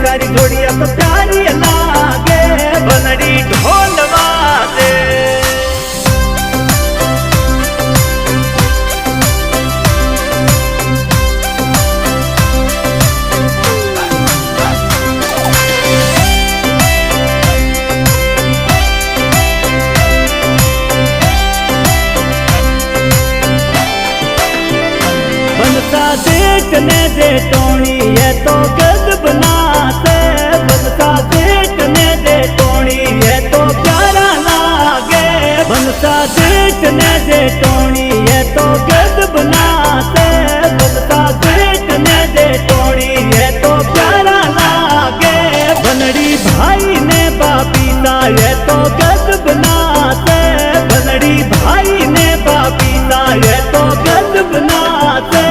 तारी जोड़िया तो प्यारी लागे बनड़ी ढोल वादे। बनसा देख ने दे टोणी है तो गद बनाते, बनसा देख ने दे टोणी है तो प्यारा लागे, बनसा देख ने दे टोणी है तो गद बनाते, बनसा देख ने दे टोणी है तो प्यारा लागे, बनड़ी भाई ने बापीता है तो गद बनाते, बनड़ी भाई ने बापीता है तो गद बनाते।